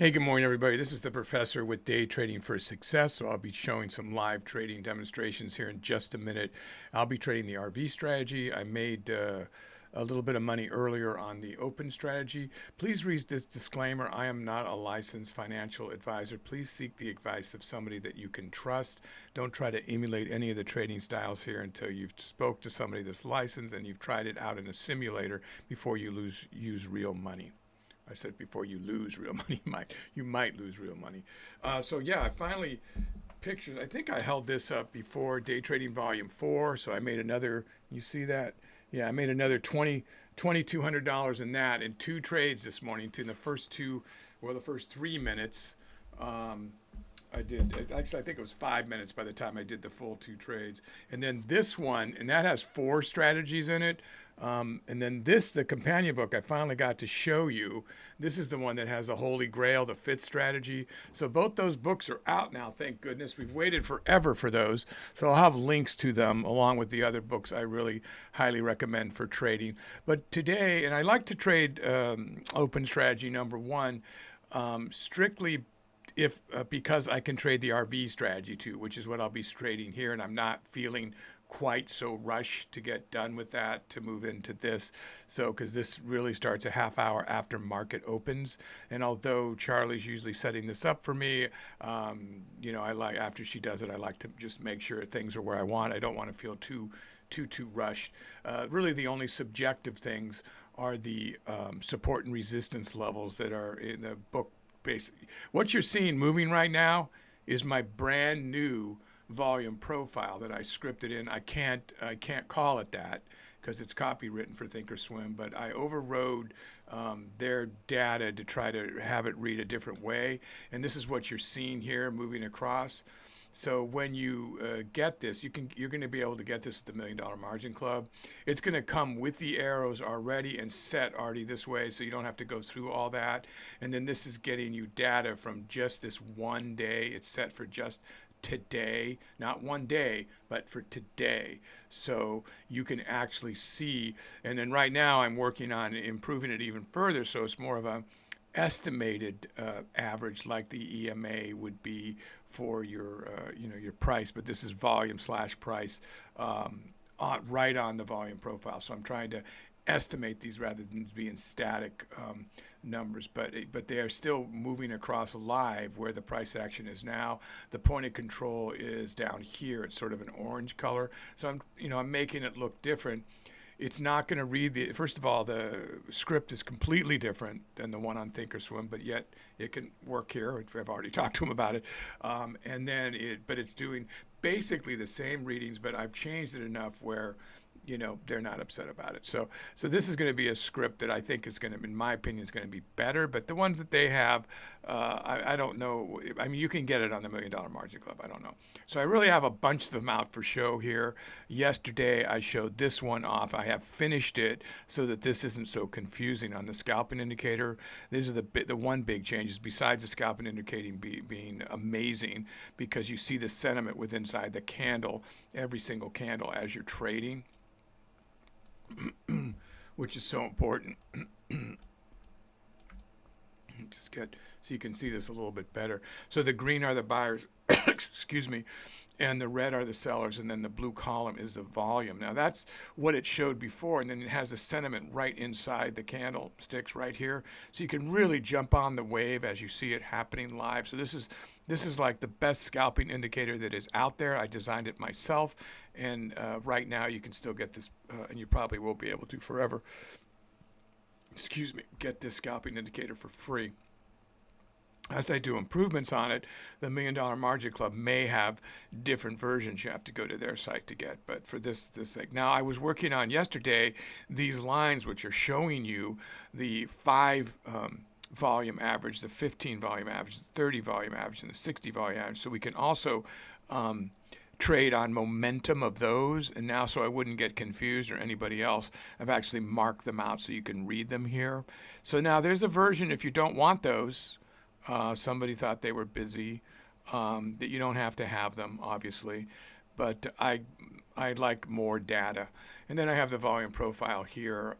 Hey, good morning, everybody. This is the professor with Day Trading for Success. So I'll be showing some live trading demonstrations here in just a minute. I'll be trading the RV strategy. I made a little bit of money earlier on the open strategy. Please read this disclaimer. I am not a licensed financial advisor. Please seek the advice of somebody that you can trust. Don't try to emulate any of the trading styles here until you've spoke to somebody that's licensed and you've tried it out in a simulator before you use real money. I said before you lose real money, you might lose real money. So yeah, I finally pictures. I think I held this up before day trading volume 4. So I made another. You see that? Yeah, I made another $2,200 in that in 2 trades this morning. In the first 3 minutes. I did, actually, I think it was 5 minutes by the time I did the full 2 trades. And then this one, and that has 4 strategies in it. And then this, the companion book, I finally got to show you. This is the one that has the Holy Grail, the 5th strategy. So both those books are out now, thank goodness. We've waited forever for those. So I'll have links to them along with the other books I really highly recommend for trading. But today, and I like to trade open strategy number 1, strictly if because I can trade the RV strategy too, which is what I'll be trading here, and I'm not feeling quite so rushed to get done with that to move into this. So because this really starts a half hour after market opens, and although Charlie's usually setting this up for me, I like, after she does it, I like to just make sure things are where I want. I don't want to feel too rushed. Really, the only subjective things are the support and resistance levels that are in the book. Basically, what you're seeing moving right now is my brand new volume profile that I scripted in. I can't call it that because it's copywritten for Thinkorswim, but I overrode their data to try to have it read a different way. And this is what you're seeing here moving across. So when you get this, you're going to be able to get this at the $1 Million Margin Club. It's going to come with the arrows already and set already this way, so you don't have to go through all that. And then this is getting you data from just this one day. It's set for just today, not one day, but for today. So you can actually see. And then right now I'm working on improving it even further, so it's more of a estimated average like the EMA would be for your your price, but this is volume / price right on the volume profile. So I'm trying to estimate these rather than being static numbers, but they are still moving across live where the price action is now. The point of control is down here. It's sort of an orange color. So I'm making it look different. It's not going to read first of all, the script is completely different than the one on Thinkorswim, but yet it can work here. I've already talked to him about it. But it's doing basically the same readings, but I've changed it enough where they're not upset about it. So this is going to be a script that I think is going to, in my opinion, is going to be better. But the ones that they have, I don't know. I mean, you can get it on the $1 Million Margin Club. I don't know. So I really have a bunch of them out for show here. Yesterday, I showed this one off. I have finished it so that this isn't so confusing on the scalping indicator. These are the one big changes besides the scalping indicating being amazing, because you see the sentiment within inside the candle, every single candle as you're trading. Which is so important. Just get so you can see this a little bit better. So the green are the buyers, excuse me, and the red are the sellers, and then the blue column is the volume. Now that's what it showed before, and then it has the sentiment right inside the candlesticks right here. So you can really jump on the wave as you see it happening live. So this is like the best scalping indicator that is out there. I designed it myself, and right now you can still get this, and you probably will be able to forever, get this scalping indicator for free. As I do improvements on it, the $1 Million Margin Club may have different versions you have to go to their site to get. But for this thing, now I was working on yesterday these lines which are showing you the 5 volume average, the 15 volume average, the 30 volume average, and the 60 volume average. So we can also trade on momentum of those. And now, so I wouldn't get confused or anybody else, I've actually marked them out so you can read them here. So now there's a version, if you don't want those, somebody thought they were busy, that you don't have to have them, obviously. But I'd like more data. And then I have the volume profile here.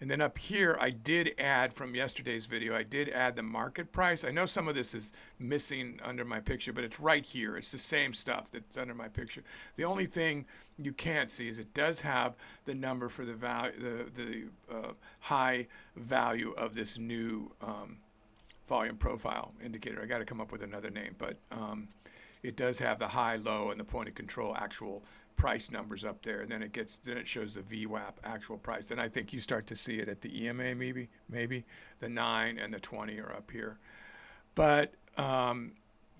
And then up here, I did add from yesterday's video, I did add the market price. I know some of this is missing under my picture, but it's right here. It's the same stuff that's under my picture. The only thing you can't see is it does have the number for the value, the high value of this new volume profile indicator. I got to come up with another name, but it does have the high, low, and the point of control actual price numbers up there, and then it shows the VWAP actual price. And I think you start to see it at the EMA, maybe the 9 and the 20 are up here. But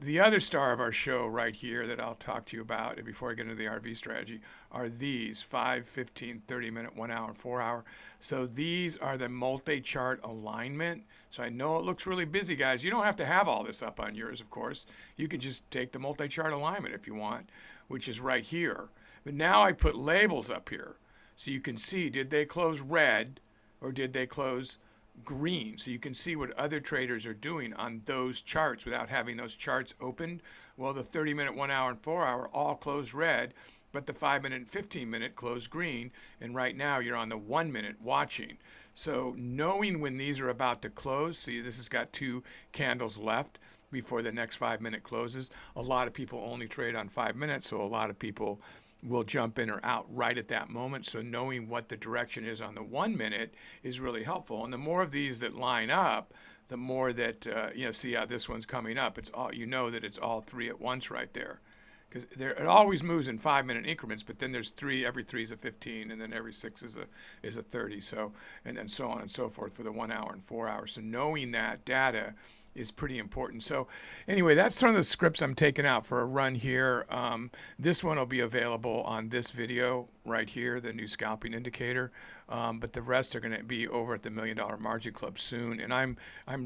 the other star of our show right here that I'll talk to you about before I get into the RV strategy are these 5, 15, 30 minute, 1 hour, and 4 hour. So these are the multi-chart alignment. So I know it looks really busy, guys. You don't have to have all this up on yours, of course. You can just take the multi-chart alignment if you want, which is right here. But now I put labels up here so you can see, did they close red or did they close green? So you can see what other traders are doing on those charts without having those charts opened. Well, the 30 minute, 1 hour, and 4 hour all closed red, but the 5 minute and 15 minute closed green. And right now you're on the 1 minute watching. So knowing when these are about to close, see, this has got 2 candles left before the next 5 minute closes. A lot of people only trade on 5 minutes, so a lot of people will jump in or out right at that moment. So knowing what the direction is on the 1 minute is really helpful. And the more of these that line up, the more that, see how this one's coming up. It's all, that it's all 3 at once right there. Because it always moves in 5 minute increments, but then there's 3, every 3 is a 15, and then every 6 is a 30. So, and then so on and so forth for the 1 hour and 4 hours. So knowing that data is pretty important. So anyway, that's some of the scripts I'm taking out for a run here. This one will be available on this video right here, the new scalping indicator. But the rest are going to be over at the $1 Million Margin Club soon. And I'm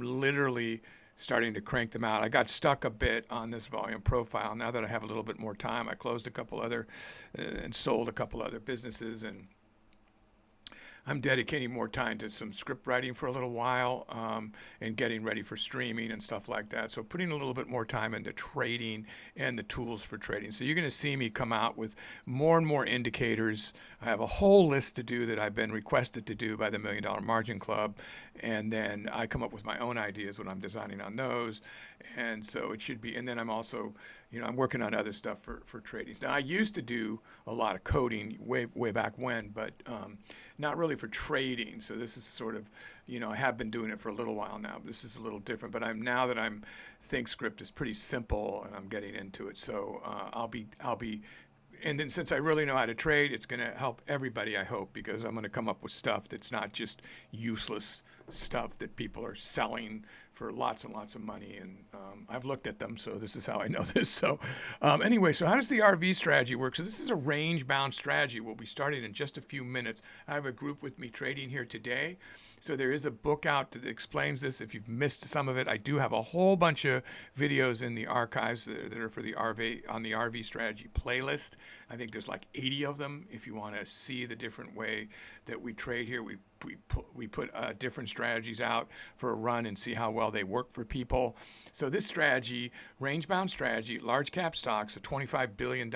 literally starting to crank them out. I got stuck a bit on this volume profile. Now that I have a little bit more time, I closed a couple other and sold a couple other businesses, and I'm dedicating more time to some script writing for a little while and getting ready for streaming and stuff like that. So putting a little bit more time into trading and the tools for trading. So you're going to see me come out with more and more indicators. I have a whole list to do that I've been requested to do by the $1 Million Margin Club. And then I come up with my own ideas when I'm designing on those. And so it should be, and then I'm also, I'm working on other stuff for trading. Now, I used to do a lot of coding way back when, but not really for trading. So this is sort of, I have been doing it for a little while now. But this is a little different. But now that I'm ThinkScript is pretty simple, and I'm getting into it. So I'll be. And then since I really know how to trade, it's going to help everybody, I hope, because I'm going to come up with stuff that's not just useless stuff that people are selling for lots and lots of money. And I've looked at them, so this is how I know this. So anyway, so how does the RV strategy work? So this is a range-bound strategy. We'll be starting in just a few minutes. I have a group with me trading here today. So there is a book out that explains this. If you've missed some of it, I do have a whole bunch of videos in the archives that are for the RV on the RV strategy playlist. I think there's like 80 of them. If you want to see the different way that we trade here, we put different strategies out for a run and see how well they work for people. So this strategy, range-bound strategy, large cap stocks, a $25 billion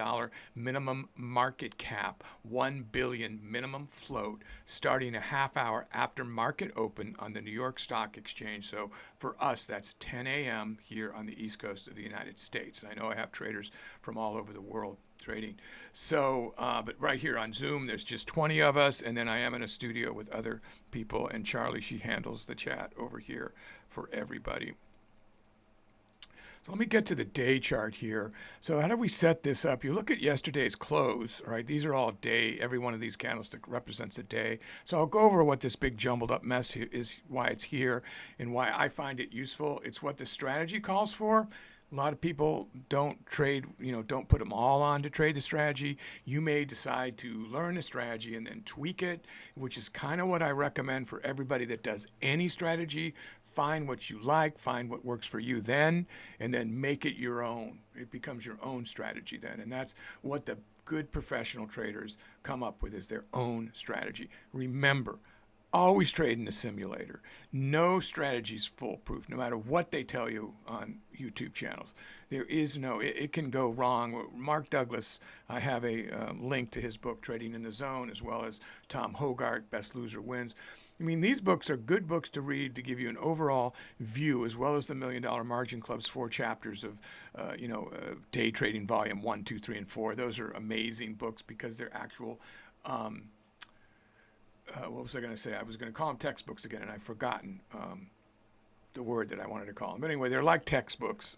minimum market cap, $1 billion minimum float, starting a half hour after market open on the New York Stock Exchange. So for us, that's 10 a.m. here on the East Coast of the United States. And I know I have traders from all over the world trading. So, but right here on Zoom, there's just 20 of us, and then I am in a studio with other people, and Charlie, she handles the chat over here for everybody. So let me get to the day chart here. So how do we set this up? You look at yesterday's close, right? These are all day. Every one of these candlesticks represents a day. So I'll go over what this big jumbled up mess is, why it's here, and why I find it useful. It's what the strategy calls for. A lot of people don't trade, don't put them all on to trade the strategy. You may decide to learn a strategy and then tweak it, which is kind of what I recommend for everybody that does any strategy. Find what you like, find what works for you then, and then make it your own. It becomes your own strategy then. And that's what the good professional traders come up with, is their own strategy. Remember, always trade in the simulator. No strategy is foolproof, no matter what they tell you on YouTube channels. There is no, it can go wrong. Mark Douglas, I have a link to his book, Trading in the Zone, as well as Tom Hougaard, Best Loser Wins. I mean, these books are good books to read to give you an overall view, as well as the $1 Million Margin Club's 4 chapters of, Day Trading Volume 1, 2, 3, and 4. Those are amazing books because they're actual, what was I going to say? I was going to call them textbooks again, and I've forgotten the word that I wanted to call them. But anyway, they're like textbooks.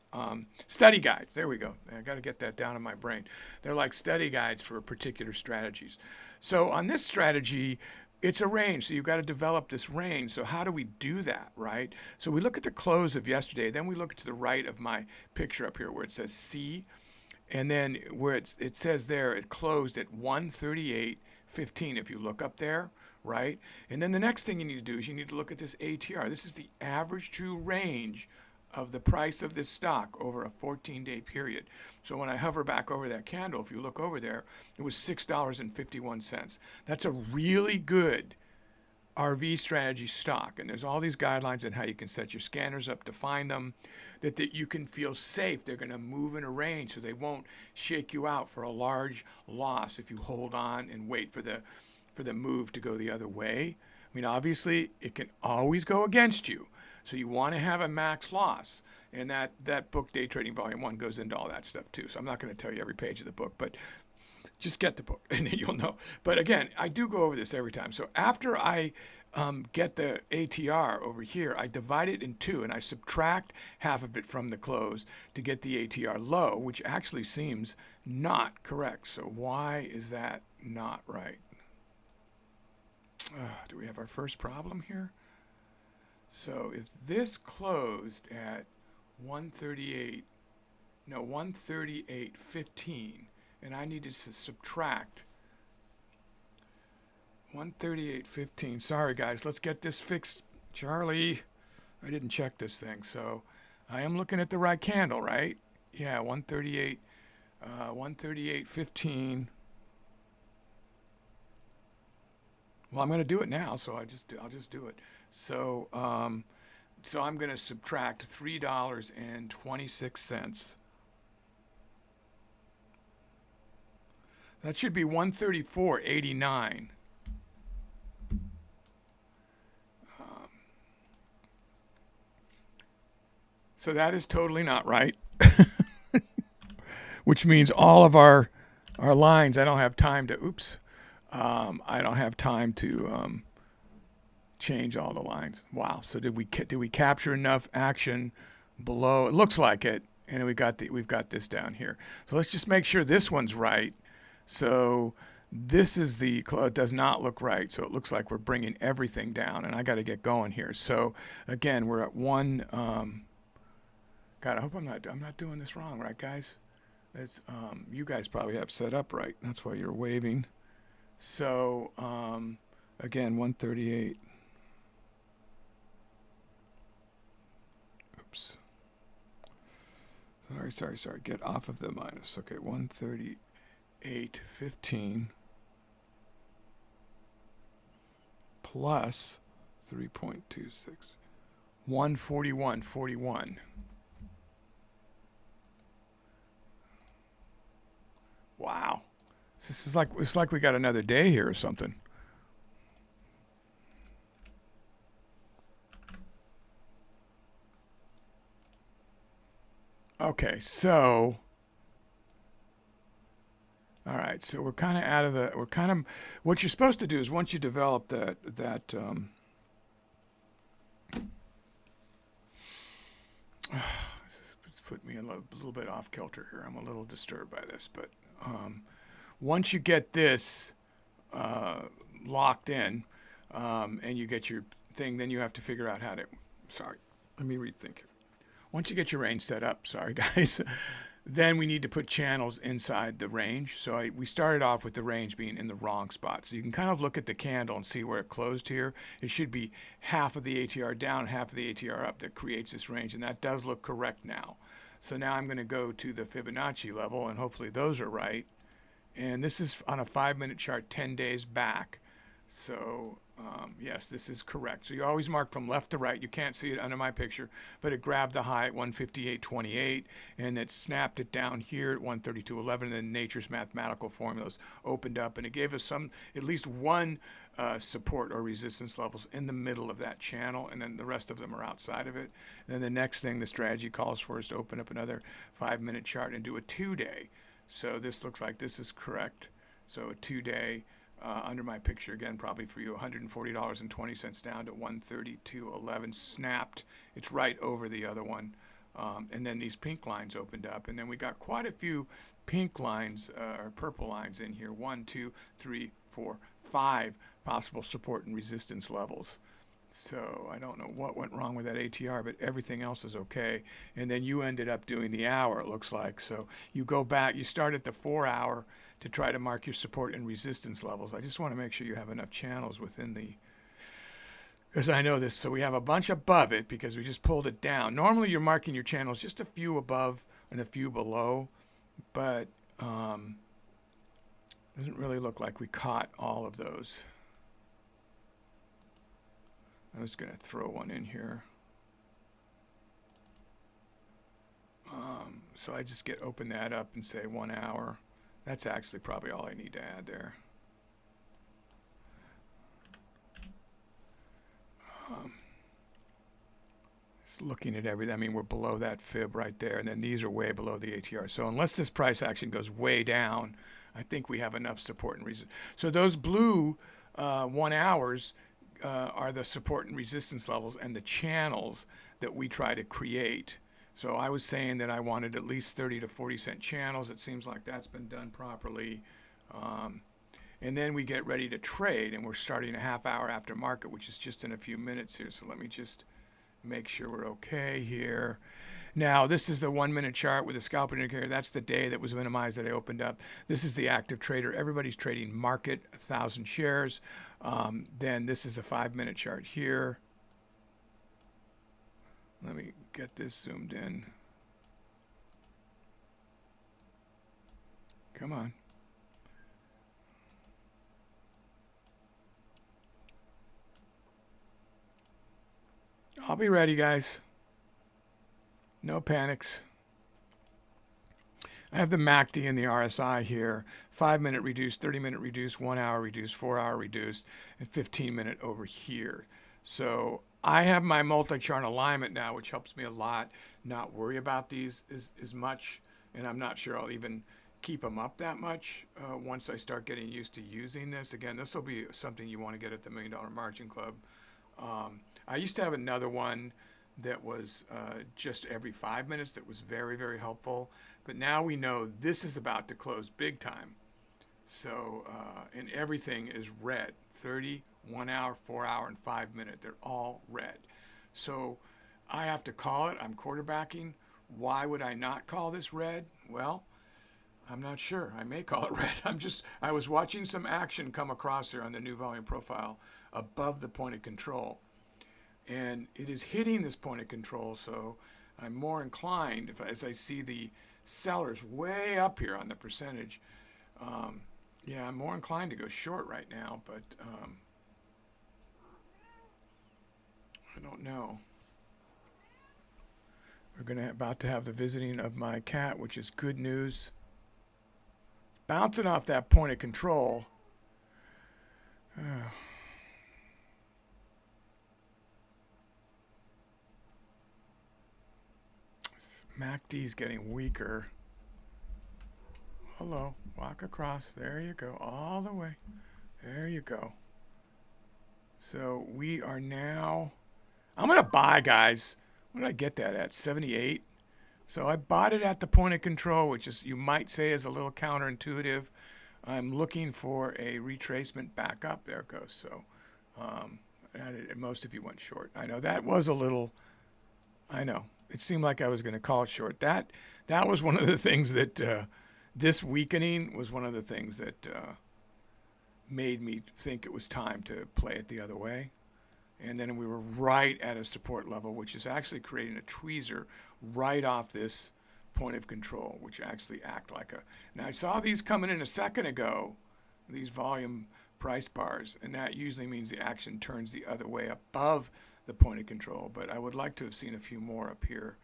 Study guides. There we go. I got to get that down in my brain. They're like study guides for particular strategies. So on this strategy, it's a range, so you've got to develop this range. So how do we do that, right? So we look at the close of yesterday, then we look to the right of my picture up here where it says C, and then where it says there, it closed at 138.15 if you look up there, right? And then the next thing you need to do is you need to look at this ATR. This is the average true range of the price of this stock over a 14-day period. So when I hover back over that candle, if you look over there, it was $6.51. That's a really good RV strategy stock. And there's all these guidelines on how you can set your scanners up to find them, that you can feel safe. They're going to move in a range so they won't shake you out for a large loss if you hold on and wait for the move to go the other way. I mean, obviously, it can always go against you. So you want to have a max loss. And that book, Day Trading Volume 1, goes into all that stuff too. So I'm not going to tell you every page of the book, but just get the book and then you'll know. But again, I do go over this every time. So after I get the ATR over here, I divide it in 2 and I subtract half of it from the close to get the ATR low, which actually seems not correct. So why is that not right? Do we have our first problem here? So if this closed at 138.15, and I needed to subtract 138.15. Sorry guys, let's get this fixed. Charlie, I didn't check this thing, so I am looking at the right candle, right? Yeah, 138.15. Well, I'm going to do it now, so I'll just do it. So, so I'm going to subtract $3.26. That should be 134.89. So that is totally not right. Which means all of our lines, I don't have time to, I don't have time to change all the lines. Wow. So did we capture enough action below? It looks like it. And we've got this down here. So let's just make sure this one's right. So this is it does not look right. So it looks like we're bringing everything down, and I got to get going here. So again, we're at one. God, I hope I'm not doing this wrong, right, guys? It's you guys probably have set up right. That's why you're waving. So again, 138. Oops. Sorry. Get off of the minus. Okay, 138.15 plus 3.26. 141.41. Wow. It's like we got another day here or something. Okay, so all right, so we're kind of out of what you're supposed to do is once you develop it's put me a little bit off kilter here. I'm a little disturbed by this, but once you get this locked in and you get your thing, then you have to figure out how to, let me rethink it. Once you get your range set up, guys, then we need to put channels inside the range. So we started off with the range being in the wrong spot. So you can kind of look at the candle and see where it closed here. It should be half of the ATR down, half of the ATR up that creates this range, and that does look correct now. So now I'm going to go to the Fibonacci level, and hopefully those are right. And this is on a 5-minute chart, 10 days back. So Yes, this is correct. So you always mark from left to right. You can't see it under my picture, but it grabbed the high at 158.28 and it snapped it down here at 132.11. And then nature's mathematical formulas opened up and it gave us at least one support or resistance levels in the middle of that channel, and then the rest of them are outside of it. And then the next thing the strategy calls for is to open up another 5-minute chart and do a 2-day. So this looks like this is correct. So a 2-day. Under my picture again, probably for you, $140.20 down to 132.11, snapped. It's right over the other one, and then these pink lines opened up, and then we got quite a few pink lines or purple lines in here. 1, 2, 3, 4, 5 possible support and resistance levels. So I don't know what went wrong with that ATR, but everything else is okay. And then you ended up doing the hour, it looks like. So you go back, you start at the 4-hour to try to mark your support and resistance levels. I just want to make sure you have enough channels within the, because I know this. So we have a bunch above it because we just pulled it down. Normally you're marking your channels just a few above and a few below, but doesn't really look like we caught all of those. I was going to throw one in here. So I just open that up and say 1 hour. That's actually probably all I need to add there. Just looking at everything, I mean, we're below that fib right there, and then these are way below the ATR. So unless this price action goes way down, I think we have enough support and resistance. So those blue 1 hours are the support and resistance levels and the channels that we try to create. So I was saying that I wanted at least 30 to 40 cent channels. It seems like that's been done properly. And then we get ready to trade, and we're starting a half hour after market, which is just in a few minutes here. So let me just make sure we're okay here. Now, this is the 1-minute chart with the scalp indicator. That's the day that was minimized that I opened up. This is the active trader. Everybody's trading market, 1,000 shares. Then this is a 5-minute chart here. Let me get this zoomed in. Come on. I'll be ready, guys. No panics. I have the MACD and the RSI here. 5-minute reduced, 30-minute reduced, 1 hour reduced, 4-hour reduced, and 15-minute over here. So I have my multi-chart alignment now, which helps me a lot not worry about these as much. And I'm not sure I'll even keep them up that much once I start getting used to using this. Again, this will be something you want to get at the $1 Million Margin Club. I used to have another one that was just every 5 minutes that was very, very helpful. But now we know this is about to close big time. So, and everything is red. 30, 1 hour, 4 hour, and 5 minute. They're all red. So I have to call it. I'm quarterbacking. Why would I not call this red? Well, I'm not sure. I may call it red. I was watching some action come across here on the new volume profile above the point of control. And it is hitting this point of control, so I'm more inclined, as I see the sellers way up here on the percentage, yeah, I'm more inclined to go short right now, but I don't know. We're about to have the visiting of my cat, which is good news. Bouncing off that point of control. MACD's getting weaker. Hello, walk across. There you go, all the way. There you go. So we are now, I'm going to buy, guys. What did I get that at? 78. So I bought it at the point of control, which is, you might say, is a little counterintuitive. I'm looking for a retracement back up. There it goes. So most of you went short. I know that was a little, I know. It seemed like I was going to call it short. That was one of the things that this weakening was one of the things that made me think it was time to play it the other way. And then we were right at a support level, which is actually creating a tweezer right off this point of control, which actually act like a. Now I saw these coming in a second ago, these volume price bars, and that usually means the action turns the other way above the point of control. But I would like to have seen a few more up here.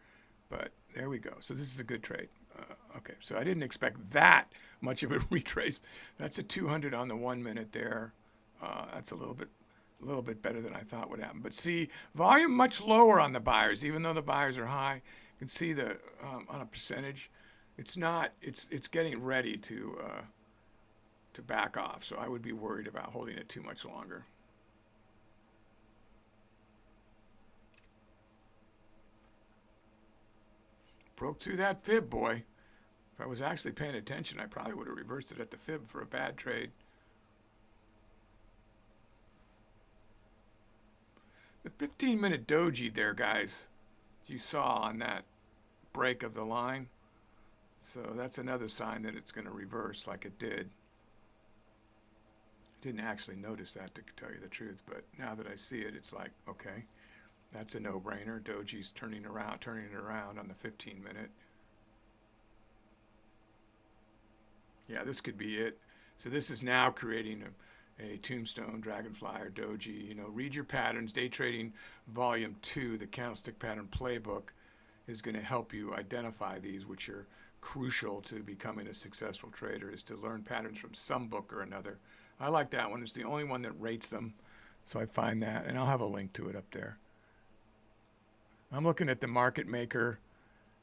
But there we go. So this is a good trade. Okay, so I didn't expect that much of a retrace. That's a 200 on the 1 minute there. That's a little bit better than I thought would happen. But see, volume much lower on the buyers, even though the buyers are high. You can see the on a percentage, it's not. It's getting ready to back off. So I would be worried about holding it too much longer. Broke through that fib, boy. If I was actually paying attention, I probably would have reversed it at the fib for a bad trade. The 15-minute doji there, guys, as you saw on that break of the line. So that's another sign that it's going to reverse like it did. Didn't actually notice that, to tell you the truth, but now that I see it, it's like, okay, that's a no-brainer. Doji's turning it around on the 15-minute. Yeah, this could be it. So this is now creating a tombstone, dragonfly, or doji. You know, read your patterns. Day Trading Volume 2, the Candlestick Pattern Playbook, is going to help you identify these, which are crucial to becoming a successful trader, is to learn patterns from some book or another. I like that one. It's the only one that rates them, so I find that, and I'll have a link to it up there. I'm looking at the market maker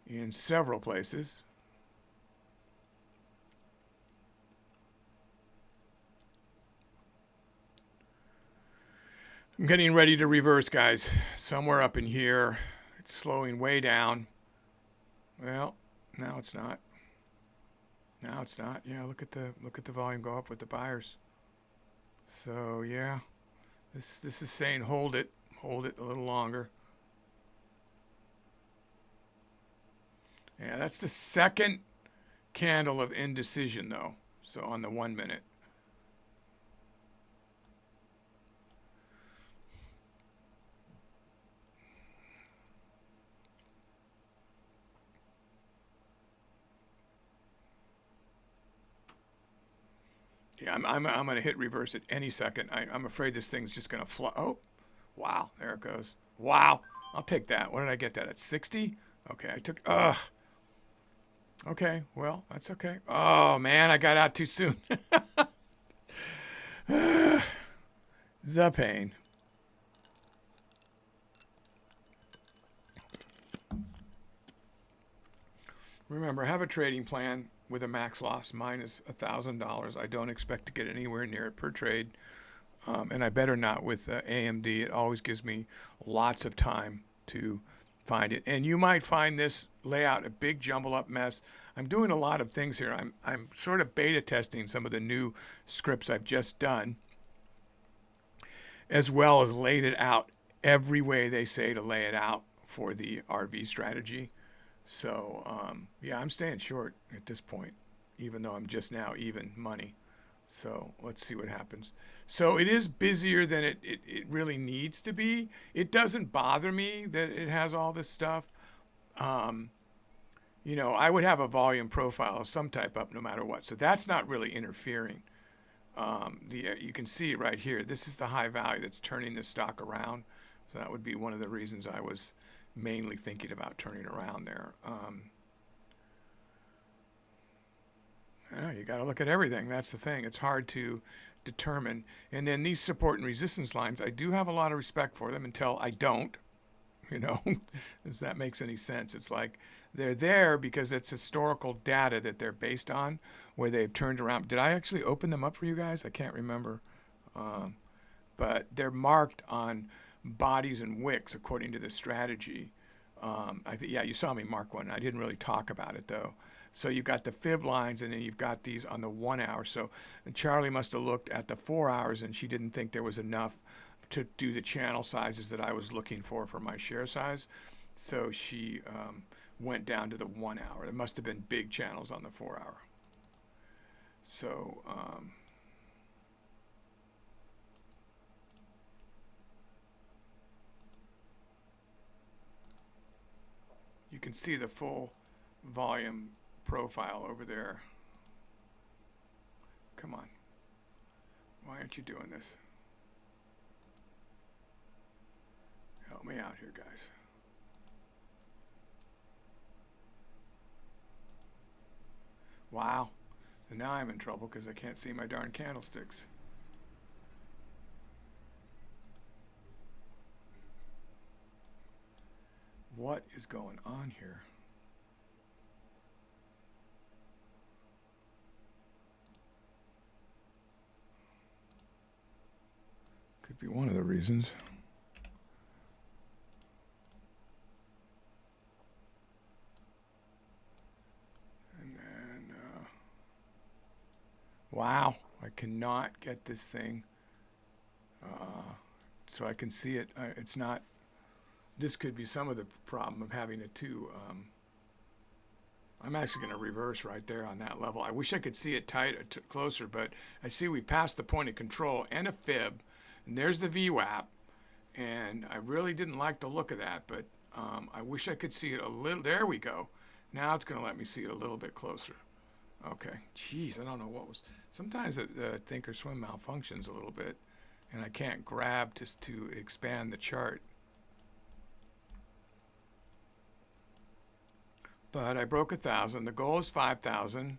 in several places. I'm getting ready to reverse, guys. Somewhere up in here. It's slowing way down. Well, now it's not. Now it's not. Yeah, look at the volume go up with the buyers. So yeah, this is saying hold it a little longer. Yeah, that's the second candle of indecision though. So on the 1 minute. Yeah, I'm going to hit reverse at any second. I'm afraid this thing's just going to fly. Oh, wow, there it goes. Wow, I'll take that. What did I get that at 60? Okay, I took. Okay, well that's okay. Oh man, I got out too soon. The pain. Remember, have a trading plan with a max loss minus $1,000. I don't expect to get anywhere near it per trade. And I better not with AMD. It always gives me lots of time to find it. And you might find this layout a big jumble up mess. I'm doing a lot of things here. I'm sort of beta testing some of the new scripts I've just done, as well as laid it out every way they say to lay it out for the RV strategy. So, yeah, I'm staying short at this point, even though I'm just now even money. So let's see what happens. So it is busier than it really needs to be. It doesn't bother me that it has all this stuff. You know, I would have a volume profile of some type up no matter what. So that's not really interfering. You can see it right here. This is the high value that's turning the stock around. So that would be one of the reasons I was mainly thinking about turning around there. You got to look at everything. That's the thing. It's hard to determine. And then these support and resistance lines, I do have a lot of respect for them until I don't. You know, if that makes any sense. It's like they're there because it's historical data that they're based on, where they've turned around. Did I actually open them up for you guys? I can't remember. But they're marked on bodies and wicks according to the strategy. Yeah, you saw me mark one. I didn't really talk about it though. So you've got the fib lines, and then you've got these on the 1 hour. So Charlie must have looked at the 4 hours, and she didn't think there was enough to do the channel sizes that I was looking for my share size. So she went down to the 1 hour. There must have been big channels on the 4 hour. So you can see the full volume profile over there. Come on. Why aren't you doing this? Help me out here, guys. Wow. And now I'm in trouble because I can't see my darn candlesticks. What is going on here? Could be one of the reasons. And then, wow, I cannot get this thing so I can see it. It's not, this could be some of the problem of having it too. I'm actually going to reverse right there on that level. I wish I could see it tight, closer, but I see we passed the point of control and a fib. And there's the VWAP, and I really didn't like the look of that, but I wish I could see it a little. There we go. Now it's going to let me see it a little bit closer. Okay. Jeez, I don't know what was. Sometimes the Thinkorswim malfunctions a little bit, and I can't grab just to expand the chart. But I broke 1,000. The goal is 5,000.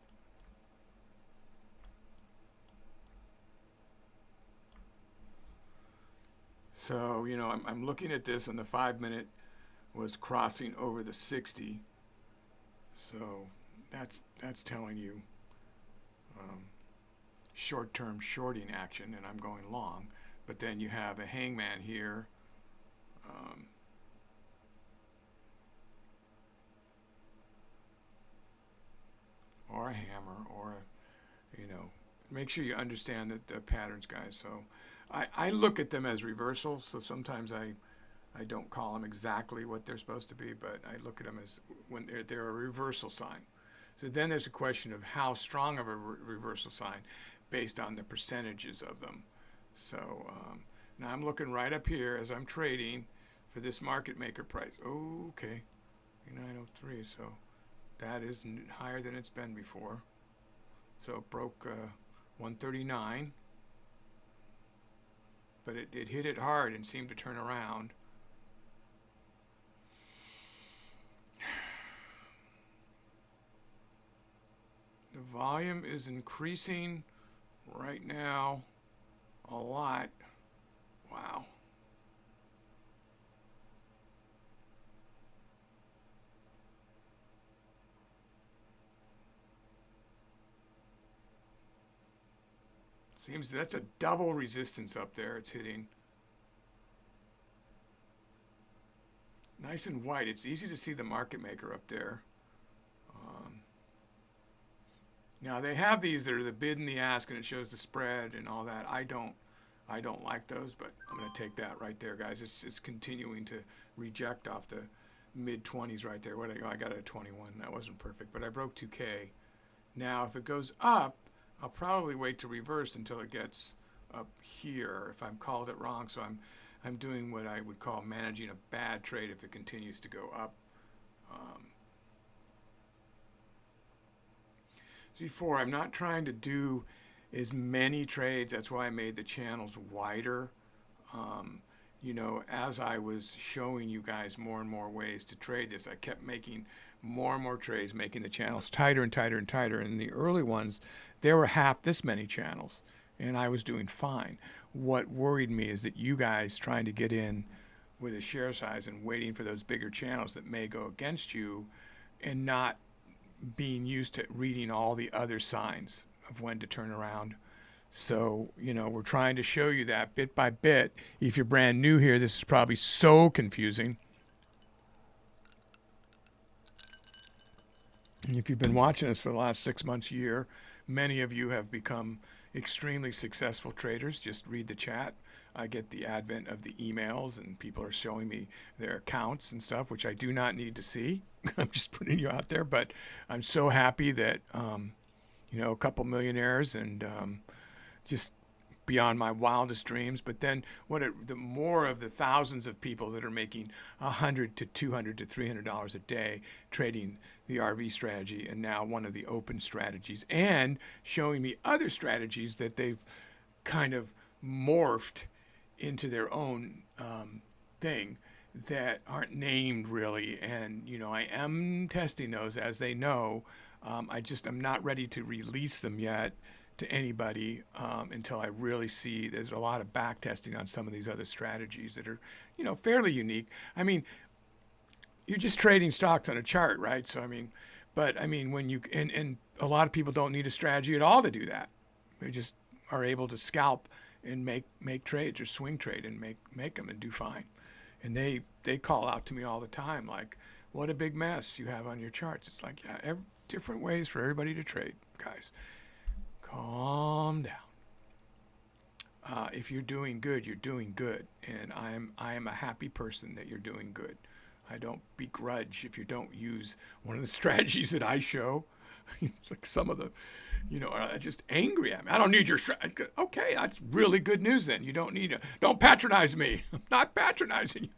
So, you know, I'm looking at this, and the 5-minute was crossing over the 60. So that's telling you short-term shorting action, and I'm going long. But then you have a hangman here. Or a hammer, or a, you know, make sure you understand the patterns, guys. So I look at them as reversals, so sometimes I don't call them exactly what they're supposed to be, but I look at them as when they're a reversal sign. So then there's a question of how strong of a reversal sign based on the percentages of them. So now I'm looking right up here as I'm trading for this market maker price. Oh, okay, 903, so that is higher than it's been before. So it broke 139. But it hit it hard and seemed to turn around. The volume is increasing right now a lot. Wow. Seems that's a double resistance up there it's hitting. Nice and white. It's easy to see the market maker up there. Now they have these that are the bid and the ask, and it shows the spread and all that. I don't like those, but I'm going to take that right there, guys. It's continuing to reject off the mid-20s right there. What I got a 21. That wasn't perfect, but I broke 2K. Now if it goes up, I'll probably wait to reverse until it gets up here if I'm called it wrong. So I'm doing what I would call managing a bad trade if it continues to go up. So before, I'm not trying to do as many trades. That's why I made the channels wider. You know, as I was showing you guys more and more ways to trade this, I kept making more and more trades, making the channels tighter and tighter and tighter. And the early ones, there were half this many channels, and I was doing fine. What worried me is that you guys trying to get in with a share size and waiting for those bigger channels that may go against you and not being used to reading all the other signs of when to turn around. So, you know, we're trying to show you that bit by bit. If you're brand new here, this is probably so confusing. And if you've been watching us for the last 6 months, year, many of you have become extremely successful traders. Just read the chat. I get the advent of the emails, and people are showing me their accounts and stuff, which I do not need to see. I'm just putting you out there. But I'm so happy that, you know, a couple millionaires and just beyond my wildest dreams. But then the more of the thousands of people that are making $100 to $200 to $300 a day trading the RV strategy, and now one of the open strategies, and showing me other strategies that they've kind of morphed into their own thing that aren't named really. And, you know, I am testing those as they know. I'm not ready to release them yet to anybody until I really see there's a lot of back testing on some of these other strategies that are, you know, fairly unique. I mean, you're just trading stocks on a chart, right? So, I mean, but I mean, when you, and a lot of people don't need a strategy at all to do that. They just are able to scalp and make trades or swing trade and make them and do fine. And they call out to me all the time, like, what a big mess you have on your charts. It's like, yeah, different ways for everybody to trade, guys. Calm down. If you're doing good, you're doing good. And I am a happy person that you're doing good. I don't begrudge if you don't use one of the strategies that I show. It's like some of the, you know, are just angry at me. I don't need your strategy. Okay, that's really good news then. You don't need it. Don't patronize me. I'm not patronizing you.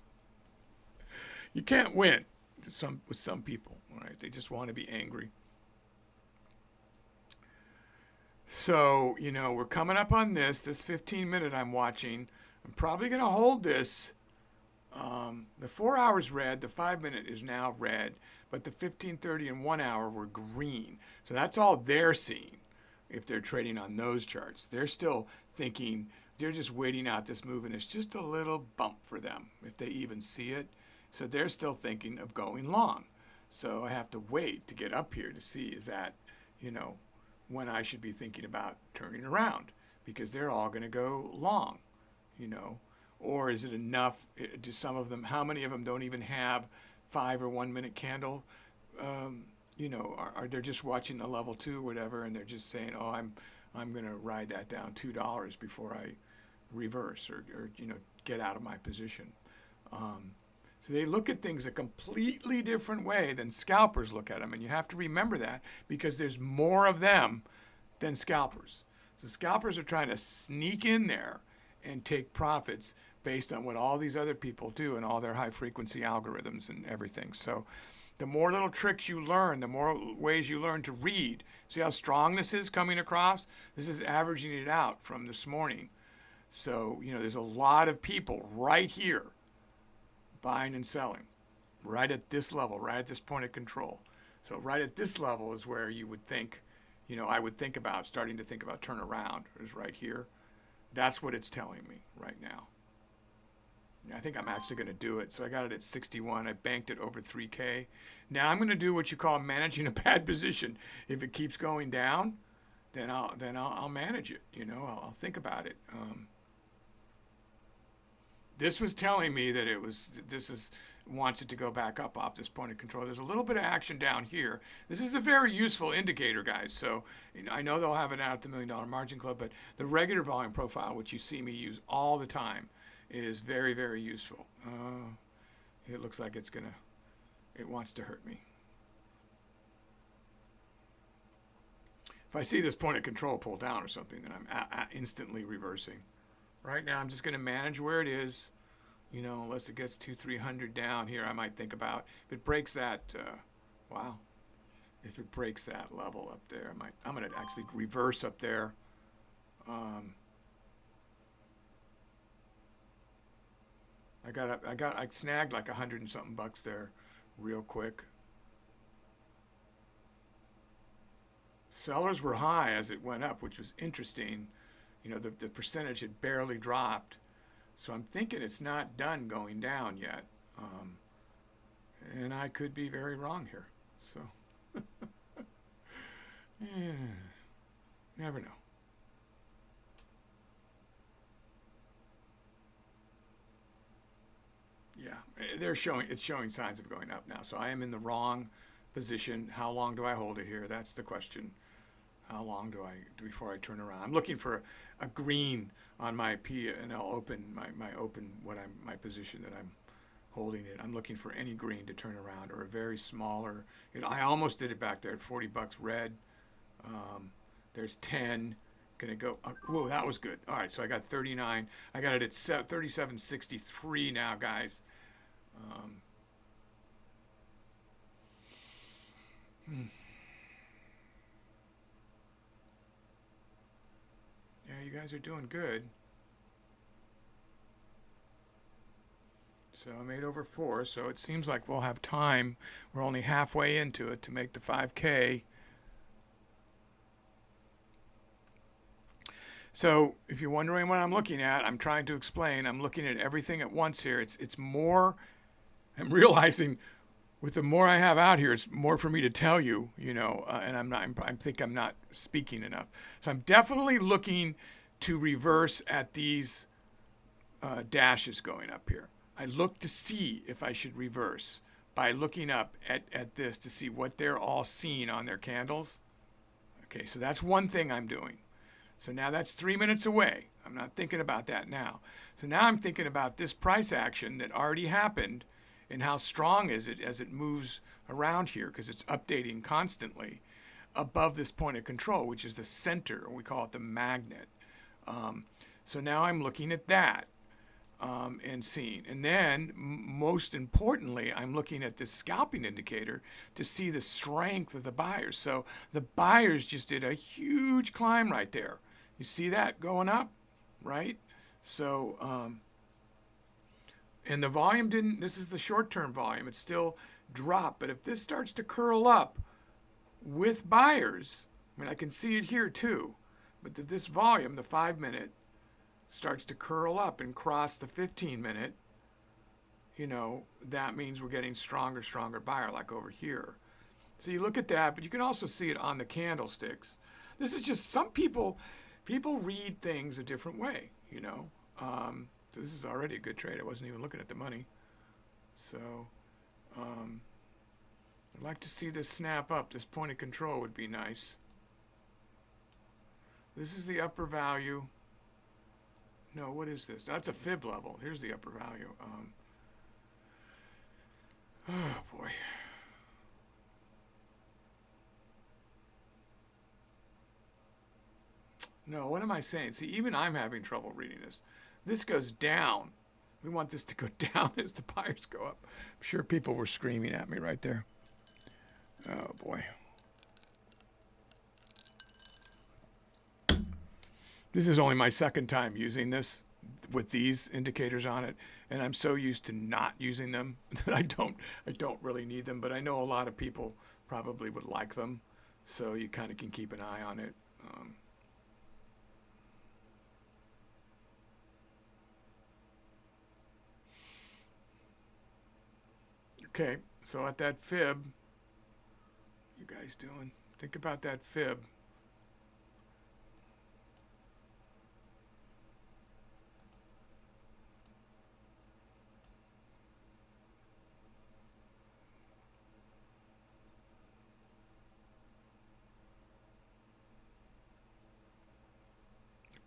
You can't win with some people, all right? They just want to be angry. So, you know, we're coming up on this 15-minute I'm watching. I'm probably going to hold this. The 4 hours red, the 5-minute is now red, but the 15, 30, and 1 hour were green. So that's all they're seeing if they're trading on those charts. They're still thinking, they're just waiting out this move, and it's just a little bump for them, if they even see it. So they're still thinking of going long. So I have to wait to get up here to see, is that, you know, when I should be thinking about turning around, because they're all going to go long, you know. Or is it enough? Do some of them, how many of them don't even have 5 or 1 minute candle? You know, are they just watching the level 2 or whatever, and they're just saying, oh, I'm going to ride that down $2 before I reverse or you know, get out of my position. So they look at things a completely different way than scalpers look at them, and you have to remember that because there's more of them than scalpers. So scalpers are trying to sneak in there and take profits based on what all these other people do and all their high frequency algorithms and everything. So the more little tricks you learn, the more ways you learn to read. See how strong this is coming across? This is averaging it out from this morning. So, you know, there's a lot of people right here buying and selling, right at this level, right at this point of control. So right at this level is where you would think, you know, I would think about starting to think about turnaround is right here. That's what it's telling me right now. I think I'm actually going to do it. So I got it at 61. I banked it over 3K. Now I'm going to do what you call managing a bad position. If it keeps going down, then I'll manage it. You know, I'll think about it. This was telling me that wants it to go back up off this point of control. There's a little bit of action down here. This is a very useful indicator, guys. So I know they'll have it out at the $1 Million Margin Club, but the regular volume profile, which you see me use all the time, is very, very useful. It looks like it wants to hurt me. If I see this point of control pull down or something, then I'm instantly reversing. Right now, I'm just going to manage where it is. You know, unless it gets 200-300 down here, I might think about if it breaks that. Wow, if it breaks that level up there, I'm going to actually reverse up there. I snagged like 100 and something bucks there, real quick. Sellers were high as it went up, which was interesting. You know, the percentage had barely dropped. So I'm thinking it's not done going down yet. And I could be very wrong here. So, yeah, never know. Yeah, it's showing signs of going up now. So I am in the wrong position. How long do I hold it here? That's the question. How long do I before I turn around? I'm looking for a green on my P, and I'll open my position that I'm holding it. I'm looking for any green to turn around or a very smaller. I almost did it back there at 40 bucks red. There's 10. Gonna go. Whoa, that was good. All right, so I got 39. I got it at 37.63 now, guys. Yeah, you You guys are doing good. So I'm 8 over 4, so it seems like we'll have time. We're only halfway into it to make the 5K. So if you're wondering what I'm looking at, I'm trying to explain. I'm looking at everything at once here. It's more, I'm realizing with the more I have out here, it's more for me to tell you, and I think I'm not speaking enough. So I'm definitely looking to reverse at these dashes going up here. I look to see if I should reverse by looking up at this to see what they're all seeing on their candles. Okay, so that's one thing I'm doing. So now that's 3 minutes away. I'm not thinking about that now. So now I'm thinking about this price action that already happened and how strong is it as it moves around here, because it's updating constantly above this point of control, which is the center, or we call it the magnet. So now I'm looking at that. And seeing. And then, most importantly, I'm looking at this scalping indicator to see the strength of the buyers. So the buyers just did a huge climb right there. You see that going up, right? So, and the volume didn't, this is the short-term volume, it still dropped. But if this starts to curl up with buyers, I mean, I can see it here too, but this volume, the 5-minute, starts to curl up and cross the 15-minute, that means we're getting stronger buyer, like over here. So you look at that, but you can also see it on the candlesticks. This is just, some people read things a different way, This is already a good trade. I wasn't even looking at the money. So I'd like to see this snap up. This point of control would be nice. This is the upper value. No, what is this? That's a fib level. Here's the upper value. Oh, boy. No, what am I saying? See, even I'm having trouble reading this. This goes down. We want this to go down as the buyers go up. I'm sure people were screaming at me right there. Oh, boy. This is only my second time using this with these indicators on it, and I'm so used to not using them that I don't really need them, but I know a lot of people probably would like them, so you kind of can keep an eye on it. Okay, so at that fib, you guys doing? Think about that fib.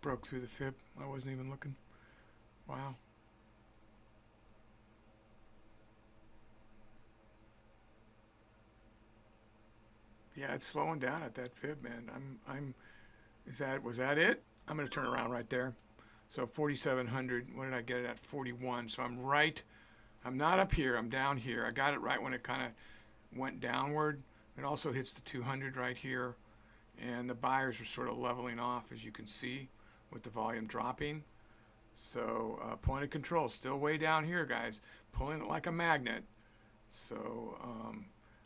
Broke through the fib. I wasn't even looking. Wow. Yeah, it's slowing down at that fib, man. Was that it? I'm going to turn around right there. So 4,700. What did I get it at? 41. So I'm not up here. I'm down here. I got it right when it kind of went downward. It also hits the 200 right here. And the buyers are sort of leveling off, as you can see, with the volume dropping. So point of control still way down here, guys, pulling it like a magnet. So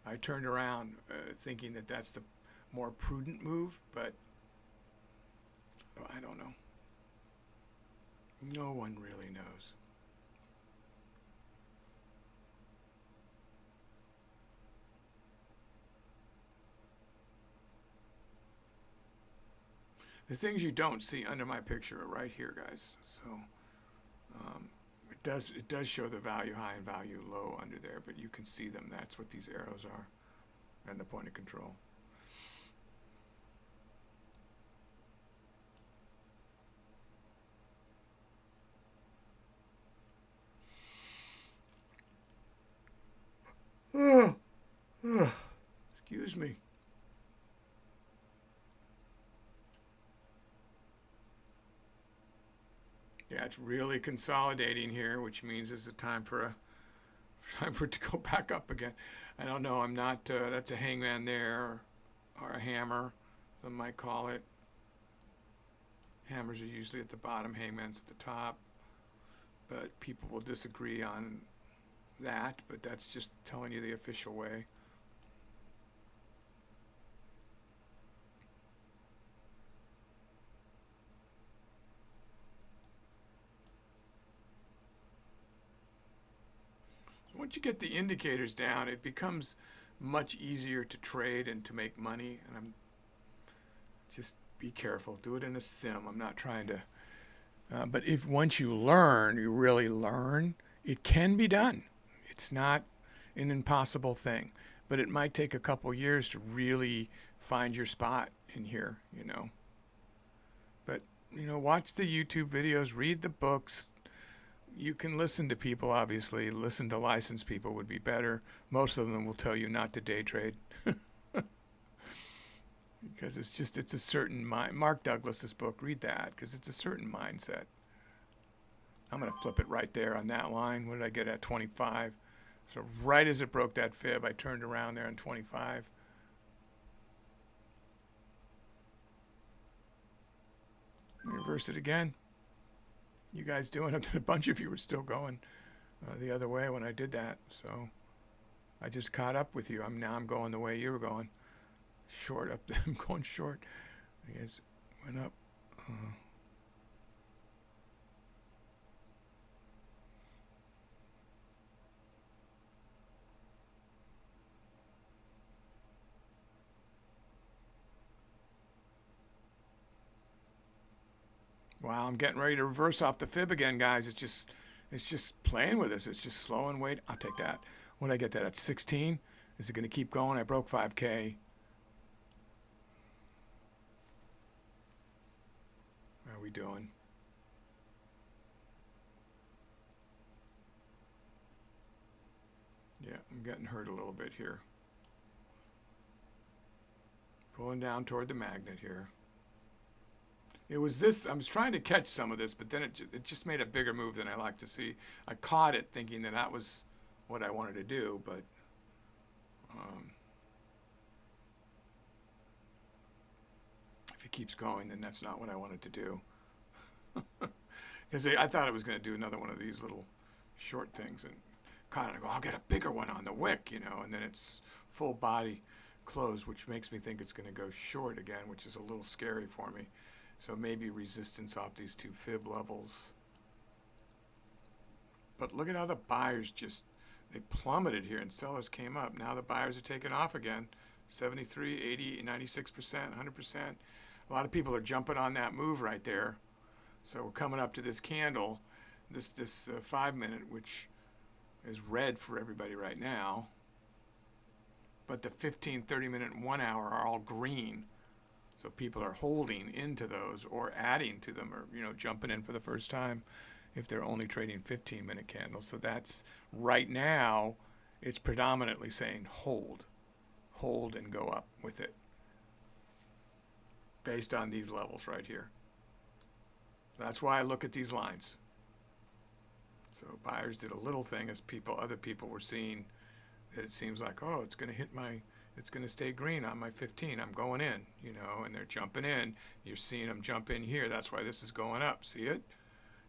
I turned around thinking that that's the more prudent move, but I don't know. No one really knows. The things you don't see under my picture are right here, guys. So it does show the value high and value low under there, but you can see them. That's what these arrows are, and the point of control. Excuse me. Yeah, it's really consolidating here, which means it's a time for it to go back up again. I don't know. I'm not. That's a hangman there, or a hammer, some might call it. Hammers are usually at the bottom, hangman's at the top. But people will disagree on that, but that's just telling you the official way. So once you get the indicators down, it becomes much easier to trade and to make money. And I'm just be careful. Do it in a sim. I'm not trying to. But if once you learn, you really learn, it can be done. It's not an impossible thing, but it might take a couple years to really find your spot in here, you know. But, you know, watch the YouTube videos, read the books. You can listen to people, obviously. Listen to licensed people would be better. Most of them will tell you not to day trade. Because it's a certain mind. Mark Douglas's book, read that, because it's a certain mindset. I'm going to flip it right there on that line. What did I get at? 25. So right as it broke that fib, I turned around there on 25. Reverse it again. You guys doing it? A bunch of you were still going the other way when I did that. So I just caught up with you. Now I'm going the way you were going. Short up there. I'm going short. I guess went up. Wow, I'm getting ready to reverse off the fib again, guys. It's just playing with us. It's just slow and wait. I'll take that. What did I get that at 16? Is it going to keep going? I broke 5K. How are we doing? Yeah, I'm getting hurt a little bit here. Pulling down toward the magnet here. It was this, I was trying to catch some of this, but then it just made a bigger move than I like to see. I caught it thinking that that was what I wanted to do, but if it keeps going, then that's not what I wanted to do. Because I thought I was going to do another one of these little short things and caught it. I go, I'll get a bigger one on the wick, you know, and then it's full body close, which makes me think it's going to go short again, which is a little scary for me. So maybe resistance off these two fib levels. But look at how the buyers they plummeted here and sellers came up. Now the buyers are taking off again. 73, 80, 96%, 100%. A lot of people are jumping on that move right there. So we're coming up to this candle, this 5 minute, which is red for everybody right now. But the 15, 30 minute, and 1 hour are all green. So people are holding into those or adding to them or, you know, jumping in for the first time if they're only trading 15-minute candles. So that's right now, it's predominantly saying hold and go up with it based on these levels right here. That's why I look at these lines. So buyers did a little thing as other people were seeing that it seems like, oh, it's going to hit it's going to stay green on my 15. I'm going in, you know, and they're jumping in. You're seeing them jump in here. That's why this is going up. See it?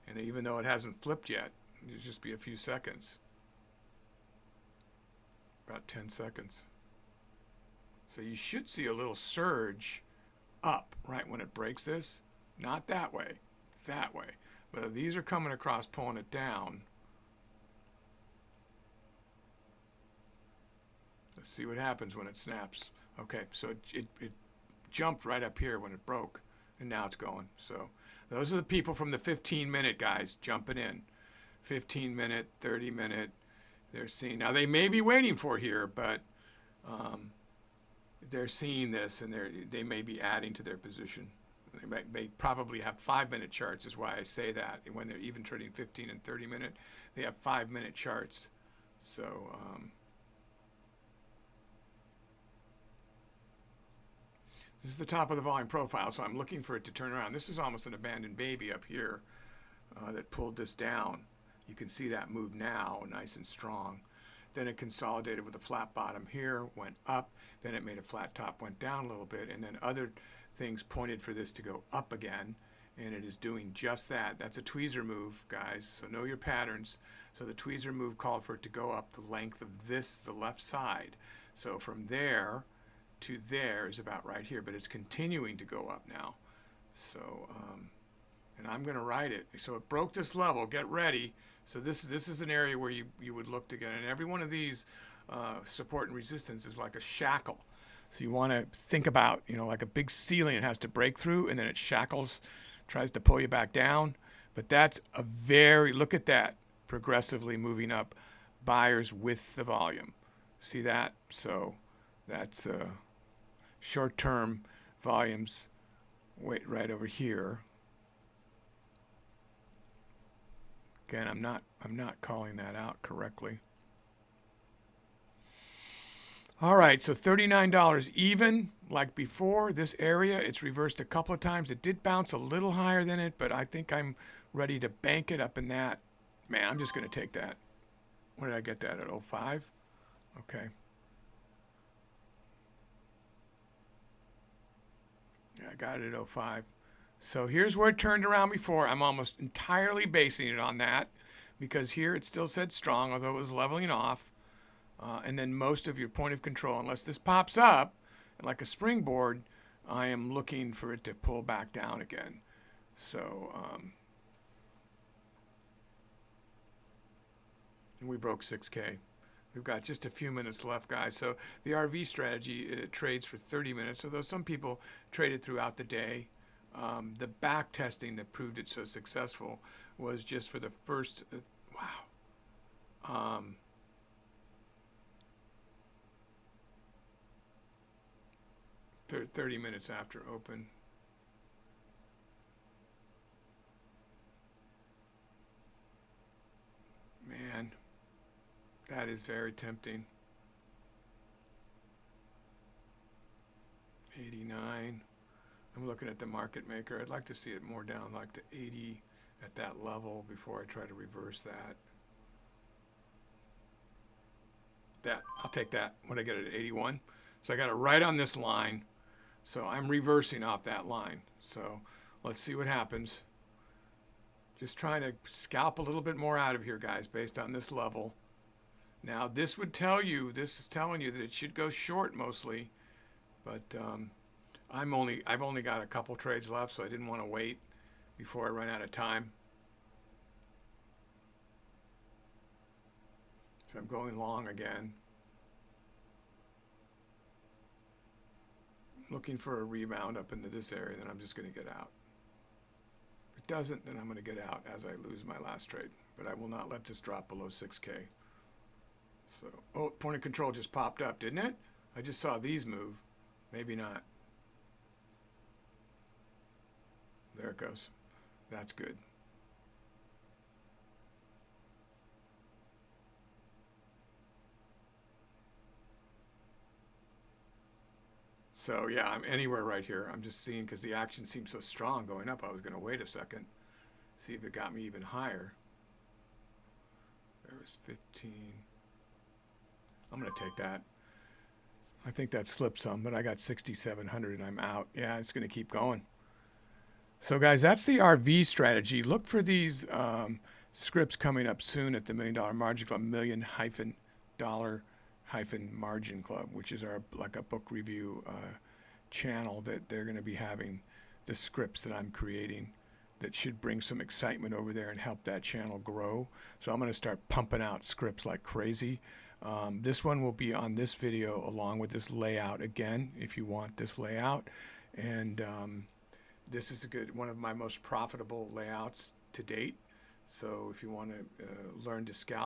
And even though it hasn't flipped yet, it'll just be a few seconds. About 10 seconds. So you should see a little surge up right when it breaks this. Not that way. That way. But if these are coming across, pulling it down. Let's see what happens when it snaps. Okay, so it jumped right up here when it broke, and now it's going. So those are the people from the 15-minute guys jumping in. 15-minute, 30-minute. They're seeing. Now they may be waiting for here, but they're seeing this, and they may be adding to their position. They may probably have 5-minute charts, is why I say that. When they're even trading 15 and 30-minute, they have 5-minute charts. So this is the top of the volume profile, so I'm looking for it to turn around. This is almost an abandoned baby up here that pulled this down. You can see that move now, nice and strong. Then it consolidated with a flat bottom here, went up, then it made a flat top, went down a little bit, and then other things pointed for this to go up again, and it is doing just that. That's a tweezer move, guys, so know your patterns. So the tweezer move called for it to go up the length of this, the left side. So from there to there is about right here, but it's continuing to go up now. So, and I'm going to write it. So it broke this level. Get ready. So this is an area where you would look to get, and every one of these support and resistance is like a shackle. So you want to think about, like a big ceiling it has to break through, and then it shackles, tries to pull you back down. But that's a look at that, progressively moving up, buyers with the volume. See that? So that's short-term volumes. Wait, right over here. Again, I'm not calling that out correctly. All right, so $39 even, like before, this area, it's reversed a couple of times. It did bounce a little higher than it, but I think I'm ready to bank it up in that. Man, I'm just going to take that. Where did I get that, at 05? Okay. Yeah, I got it at 05. So here's where it turned around before. I'm almost entirely basing it on that, because here it still said strong, although it was leveling off. And then most of your point of control, unless this pops up like a springboard, I am looking for it to pull back down again. So we broke 6K. We've got just a few minutes left, guys. So the RV strategy trades for 30 minutes, although some people traded throughout the day. The back testing that proved it so successful was just for the first, 30 minutes after open. Man, that is very tempting. 89. I'm looking at the market maker. I'd like to see it more down, like to 80 at that level before I try to reverse that. I'll take that. What I get it at 81. So I got it right on this line. So I'm reversing off that line. So let's see what happens. Just trying to scalp a little bit more out of here, guys, based on this level. Now this would tell you, this is telling you that it should go short mostly, but I've only got a couple trades left, so I didn't want to wait before I run out of time. So I'm going long again. Looking for a rebound up into this area, then I'm just going to get out. If it doesn't, then I'm going to get out as I lose my last trade. But I will not let this drop below 6K. So, oh, point of control just popped up, didn't it? I just saw these move. Maybe not. There it goes. That's good. So yeah, I'm anywhere right here. I'm just seeing, because the action seems so strong going up, I was going to wait a second, see if it got me even higher. There was 15. I'm going to take that. I think that slipped some, but I got 6,700 and I'm out. Yeah, it's going to keep going. So guys, that's the RV strategy. Look for these scripts coming up soon at the $1 Million Margin Club, $1,000,000-Margin Club, which is our like a book review channel that they're going to be having the scripts that I'm creating that should bring some excitement over there and help that channel grow. So I'm going to start pumping out scripts like crazy. This one will be on this video along with this layout again, if you want this layout. And this is one of my most profitable layouts to date. So if you want to learn to scalp